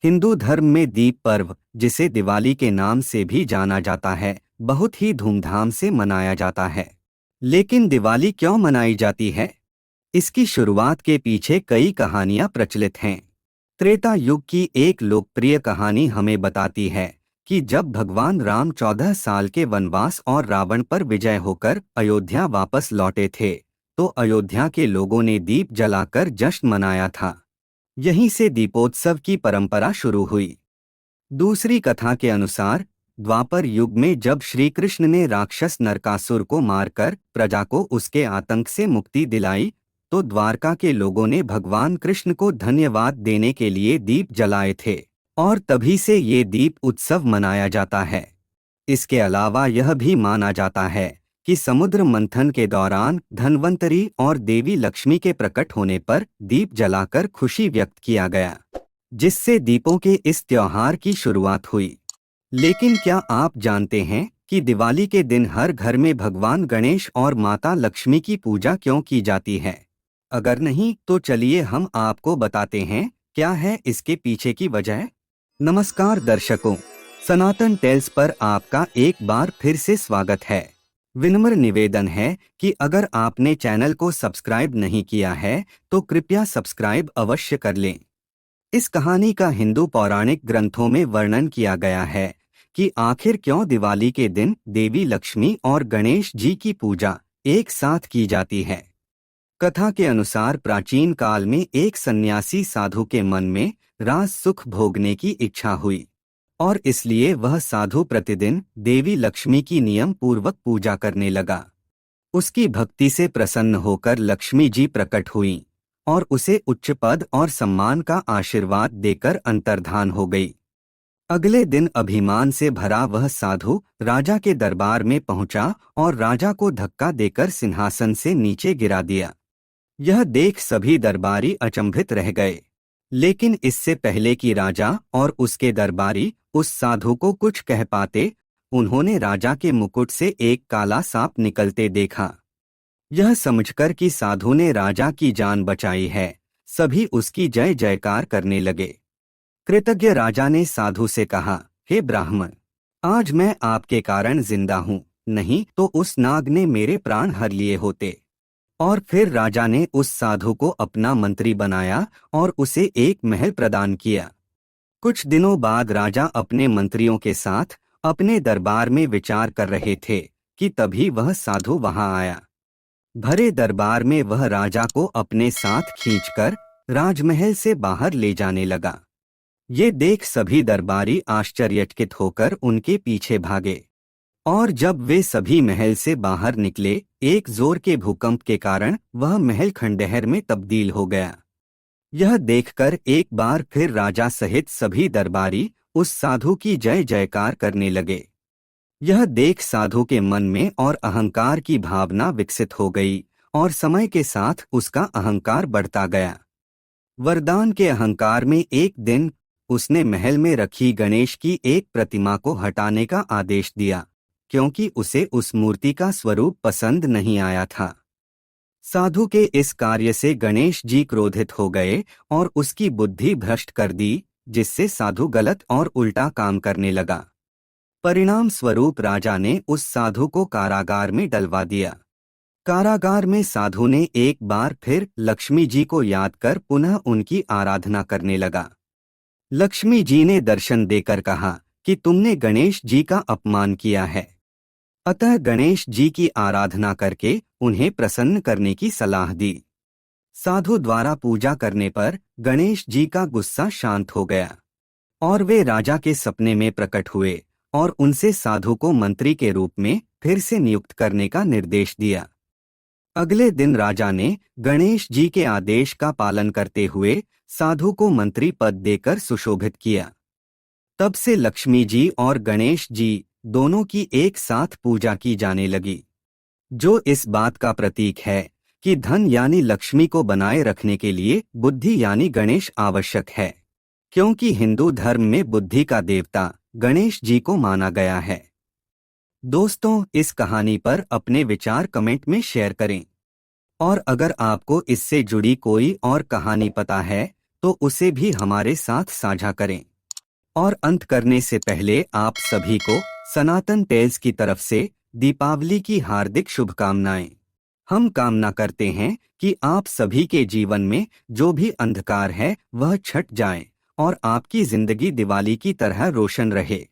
हिंदू धर्म में दीप पर्व, जिसे दिवाली के नाम से भी जाना जाता है, बहुत ही धूमधाम से मनाया जाता है। लेकिन दिवाली क्यों मनाई जाती है? इसकी शुरुआत के पीछे कई कहानियां प्रचलित हैं। त्रेता युग की एक लोकप्रिय कहानी हमें बताती है कि जब भगवान राम 14 साल के वनवास और रावण पर विजय होकर अयोध्या वापस लौटे थे, तो अयोध्या के लोगों ने दीप जलाकर जश्न मनाया था। यहीं से दीपोत्सव की परंपरा शुरू हुई। दूसरी कथा के अनुसार द्वापर युग में जब श्री कृष्ण ने राक्षस नरकासुर को मारकर प्रजा को उसके आतंक से मुक्ति दिलाई, तो द्वारका के लोगों ने भगवान कृष्ण को धन्यवाद देने के लिए दीप जलाए थे, और तभी से ये दीप उत्सव मनाया जाता है। इसके अलावा यह भी माना जाता है कि समुद्र मंथन के दौरान धन्वंतरी और देवी लक्ष्मी के प्रकट होने पर दीप जलाकर खुशी व्यक्त किया गया, जिससे दीपों के इस त्योहार की शुरुआत हुई। लेकिन क्या आप जानते हैं कि दिवाली के दिन हर घर में भगवान गणेश और माता लक्ष्मी की पूजा क्यों की जाती है? अगर नहीं तो चलिए हम आपको बताते हैं क्या है इसके पीछे की वजह। नमस्कार दर्शकों, सनातन टेल्स पर आपका एक बार फिर से स्वागत है। विनम्र निवेदन है कि अगर आपने चैनल को सब्सक्राइब नहीं किया है तो कृपया सब्सक्राइब अवश्य कर लें। इस कहानी का हिंदू पौराणिक ग्रंथों में वर्णन किया गया है कि आखिर क्यों दिवाली के दिन देवी लक्ष्मी और गणेश जी की पूजा एक साथ की जाती है। कथा के अनुसार प्राचीन काल में एक सन्यासी साधु के मन में राज सुख भोगने की इच्छा हुई, और इसलिए वह साधु प्रतिदिन देवी लक्ष्मी की नियम पूर्वक पूजा करने लगा। उसकी भक्ति से प्रसन्न होकर लक्ष्मी जी प्रकट हुईं और उसे उच्च पद और सम्मान का आशीर्वाद देकर अंतर्धान हो गई। अगले दिन अभिमान से भरा वह साधु राजा के दरबार में पहुंचा और राजा को धक्का देकर सिंहासन से नीचे गिरा दिया। यह देख सभी दरबारी अचंभित रह गए। लेकिन इससे पहले कि राजा और उसके दरबारी उस साधु को कुछ कह पाते, उन्होंने राजा के मुकुट से एक काला सांप निकलते देखा। यह समझकर कि साधु ने राजा की जान बचाई है, सभी उसकी जय जयकार करने लगे। कृतज्ञ राजा ने साधु से कहा, हे ब्राह्मण, आज मैं आपके कारण जिंदा हूँ, नहीं तो उस नाग ने मेरे प्राण हर लिए होते। और फिर राजा ने उस साधु को अपना मंत्री बनाया और उसे एक महल प्रदान किया। कुछ दिनों बाद राजा अपने मंत्रियों के साथ अपने दरबार में विचार कर रहे थे कि तभी वह साधु वहां आया। भरे दरबार में वह राजा को अपने साथ खींचकर राजमहल से बाहर ले जाने लगा। ये देख सभी दरबारी आश्चर्यचकित होकर उनके पीछे भागे, और जब वे सभी महल से बाहर निकले, एक जोर के भूकंप के कारण वह महल खंडहर में तब्दील हो गया। यह देखकर एक बार फिर राजा सहित सभी दरबारी उस साधु की जय जयकार करने लगे। यह देख साधु के मन में और अहंकार की भावना विकसित हो गई, और समय के साथ उसका अहंकार बढ़ता गया। वरदान के अहंकार में एक दिन उसने महल में रखी गणेश की एक प्रतिमा को हटाने का आदेश दिया, क्योंकि उसे उस मूर्ति का स्वरूप पसंद नहीं आया था। साधु के इस कार्य से गणेश जी क्रोधित हो गए और उसकी बुद्धि भ्रष्ट कर दी, जिससे साधु गलत और उल्टा काम करने लगा। परिणाम स्वरूप राजा ने उस साधु को कारागार में डलवा दिया। कारागार में साधु ने एक बार फिर लक्ष्मी जी को याद कर पुनः उनकी आराधना करने लगा। लक्ष्मी जी ने दर्शन देकर कहा कि तुमने गणेश जी का अपमान किया है, अतः गणेश जी की आराधना करके उन्हें प्रसन्न करने की सलाह दी। साधु द्वारा पूजा करने पर गणेश जी का गुस्सा शांत हो गया, और वे राजा के सपने में प्रकट हुए और उनसे साधु को मंत्री के रूप में फिर से नियुक्त करने का निर्देश दिया। अगले दिन राजा ने गणेश जी के आदेश का पालन करते हुए साधु को मंत्री पद देकर सुशोभित किया। तब से लक्ष्मी जी और गणेश जी दोनों की एक साथ पूजा की जाने लगी, जो इस बात का प्रतीक है कि धन यानी लक्ष्मी को बनाए रखने के लिए बुद्धि यानी गणेश आवश्यक है, क्योंकि हिंदू धर्म में बुद्धि का देवता गणेश जी को माना गया है। दोस्तों, इस कहानी पर अपने विचार कमेंट में शेयर करें, और अगर आपको इससे जुड़ी कोई और कहानी पता है तो उसे भी हमारे साथ साझा करें। और अंत करने से पहले आप सभी को सनातन टेल्स की तरफ से दीपावली की हार्दिक शुभकामनाएं। हम कामना करते हैं कि आप सभी के जीवन में जो भी अंधकार है वह छट जाए और आपकी जिंदगी दिवाली की तरह रोशन रहे।